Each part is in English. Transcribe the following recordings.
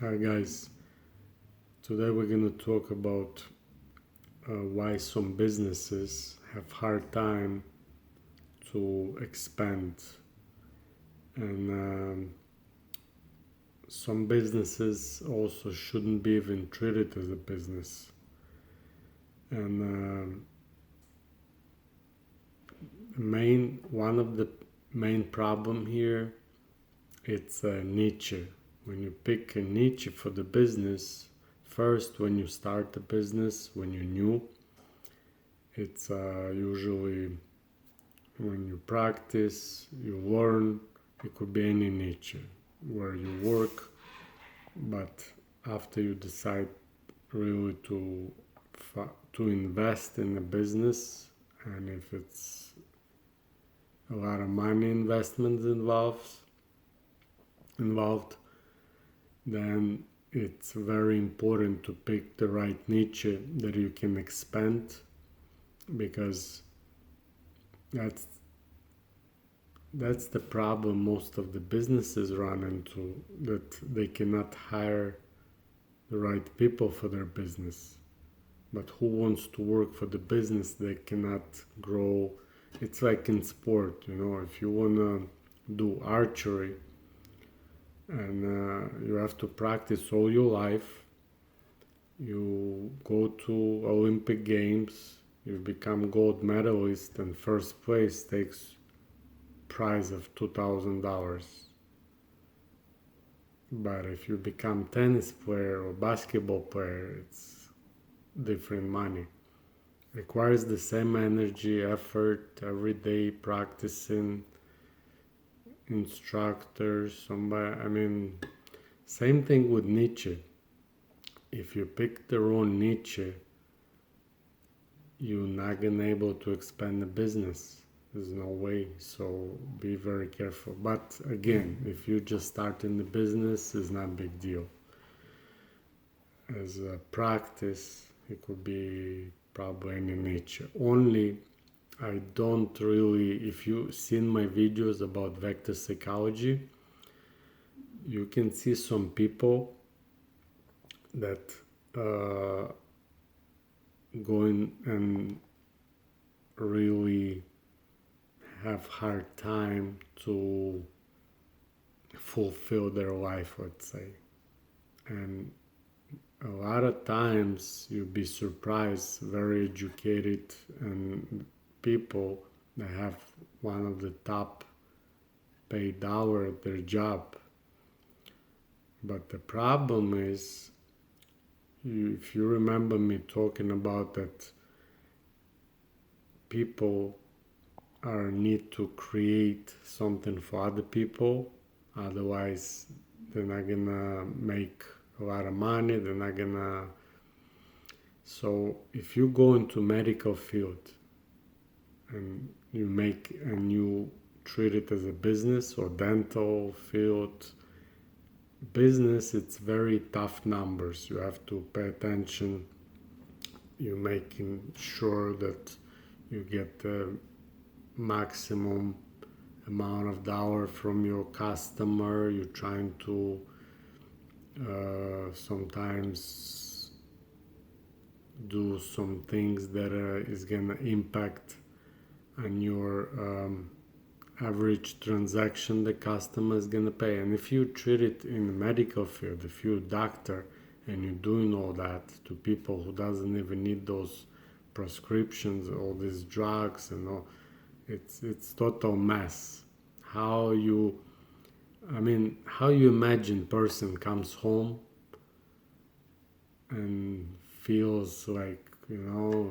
Hi guys, today we're going to talk about why some businesses have hard time to expand, and some businesses also shouldn't be even treated as a business. And main one of the main problem here, it's a niche. When you pick a niche for the business, first when you start the business, when you're new, it's usually when you practice, you learn. It could be any niche where you work, but after you decide really to invest in a business, and if it's a lot of money investments involved, then it's very important to pick the right niche that you can expand, because that's that's the problem most of the businesses run into, that they cannot hire the right people for their business. But who wants to work for the business they cannot grow? It's like in sport, if you want to do archery, and you have to practice all your life, you go to Olympic Games, you become gold medalist, and first place takes prize of $2,000. But if you become tennis player or basketball player, it's different money. Requires the same energy, effort, every day practicing, instructors, somebody. Same thing with niche. If you pick the wrong niche, you're not gonna able to expand the business. There's no way. So be very careful. But again, if you just starting the business, it's not a big deal. As a practice, it could be probably any niche. Only I don't really, if you seen my videos about vector psychology, you can see some people that going and really have hard time to fulfill their life, let's say. And a lot of times you'll be surprised, very educated and people that have one of the top paid hour at their job. But the problem is, if you remember me talking about that, people are need to create something for other people, otherwise they're not gonna make a lot of money, they're not gonna. So if you go into medical field and you treat it as a business, or dental field business, it's very tough numbers. You have to pay attention. You're making sure that you get the maximum amount of dollar from your customer. You're trying to sometimes do some things that is gonna impact on your average transaction the customer is gonna pay. And if you treat it in the medical field, if you're a doctor and you're doing all that to people who doesn't even need those prescriptions, all these drugs and all, it's total mess. How you, how you imagine person comes home and feels like,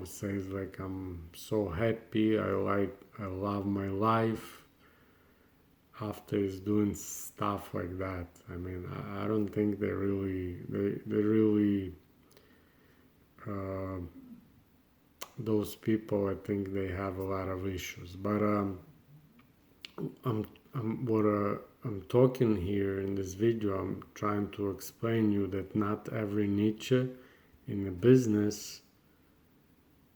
says like, I'm so happy, I love my life, after is doing stuff like that. I don't think they really uh, those people, I think they have a lot of issues. But what I'm talking here in this video, I'm trying to explain you that not every niche in a business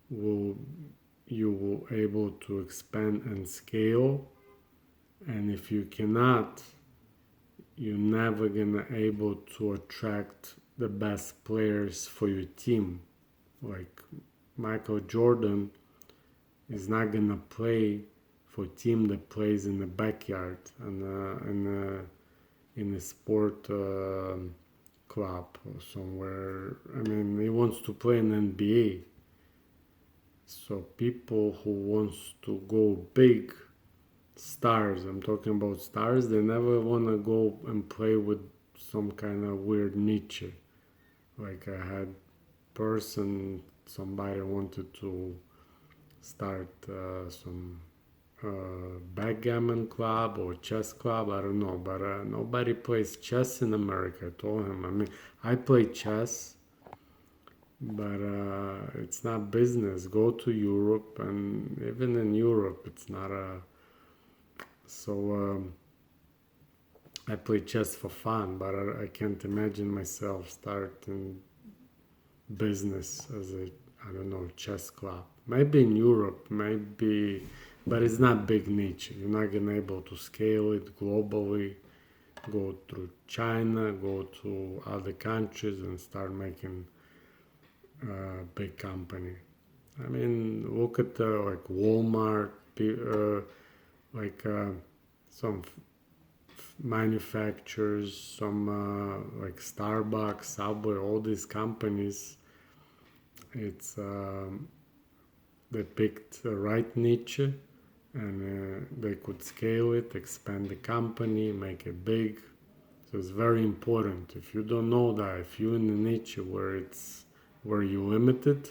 will you will able to expand and scale. And if you cannot, you're never gonna able to attract the best players for your team. Like Michael Jordan is not gonna play for a team that plays in the backyard in a sport club or somewhere. I mean, he wants to play in NBA. So people who wants to go big, stars, I'm talking about stars, they never wanna go and play with some kind of weird niche. Like I had somebody wanted to start some backgammon club or chess club, I don't know, but nobody plays chess in America. I told him, I mean, I play chess, but it's not business. Go to Europe, and even in Europe, it's not a. So I play chess for fun, but I can't imagine myself starting business as a, I don't know, chess club. Maybe in Europe, maybe, but it's not big niche. You're not gonna able to scale it globally. Go through China, go to other countries, and start making big company. I mean, look at like Walmart, like some manufacturers, some like Starbucks, Subway, all these companies. It's they picked the right niche, and they could scale it, expand the company, make it big. So it's very important. If you don't know that, if you're in a niche where you limited,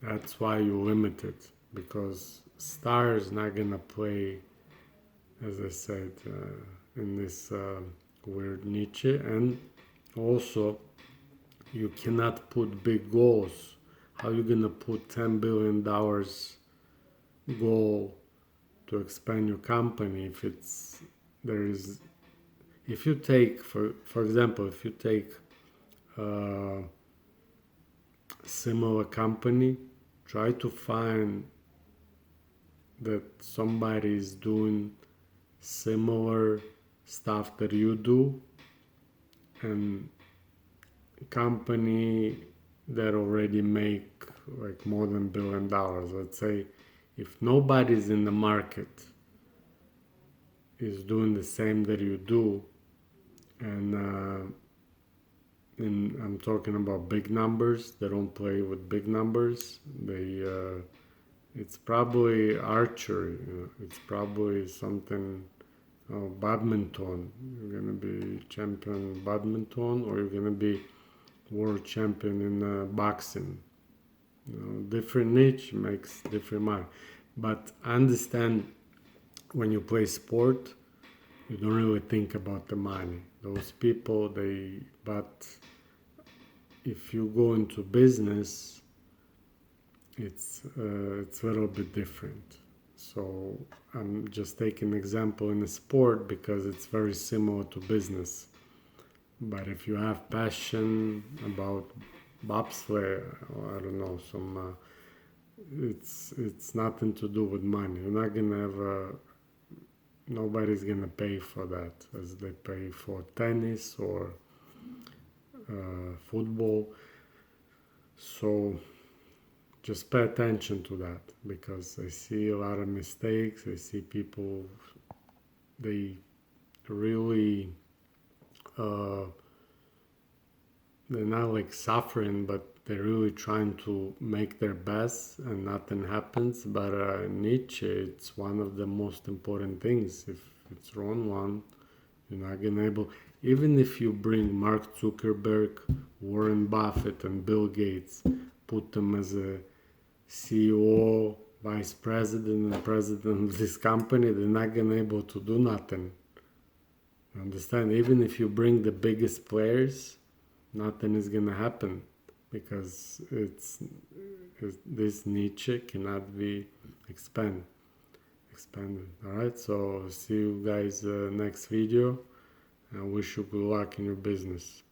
that's why you limited, because star is not gonna play, as I said, in this weird niche, and also you cannot put big goals. How you gonna put $10 billion goal to expand your company if it's there is if you take for example, if you take a similar company, try to find that somebody is doing similar stuff that you do, and company that already make like more than $1 billion. Let's say if nobody's in the market is doing the same that you do, and I'm talking about big numbers. They don't play with big numbers. It's probably archery. It's probably something. Badminton. You're gonna be champion badminton, or you're gonna be world champion in boxing. Different niche makes different money. But understand, when you play sport, you don't really think about the money. Those people, but if you go into business, it's a little bit different. So I'm just taking an example in a sport because it's very similar to business. But if you have passion about bobsleigh, or I don't know, it's nothing to do with money. You're not gonna have nobody's gonna pay for that as they pay for tennis or football. So just pay attention to that, because I see a lot of mistakes. I see people, they really uh, they're not like suffering, but they're really trying to make their best and nothing happens. But niche, it's one of the most important things. If it's wrong one, you're not gonna able. Even if you bring Mark Zuckerberg, Warren Buffett, and Bill Gates, put them as a CEO, vice president, and president of this company, they're not gonna able to do nothing. Understand? Even if you bring the biggest players, nothing is gonna happen, because this niche cannot be expanded. All right. So see you guys next video. I wish you good luck in your business.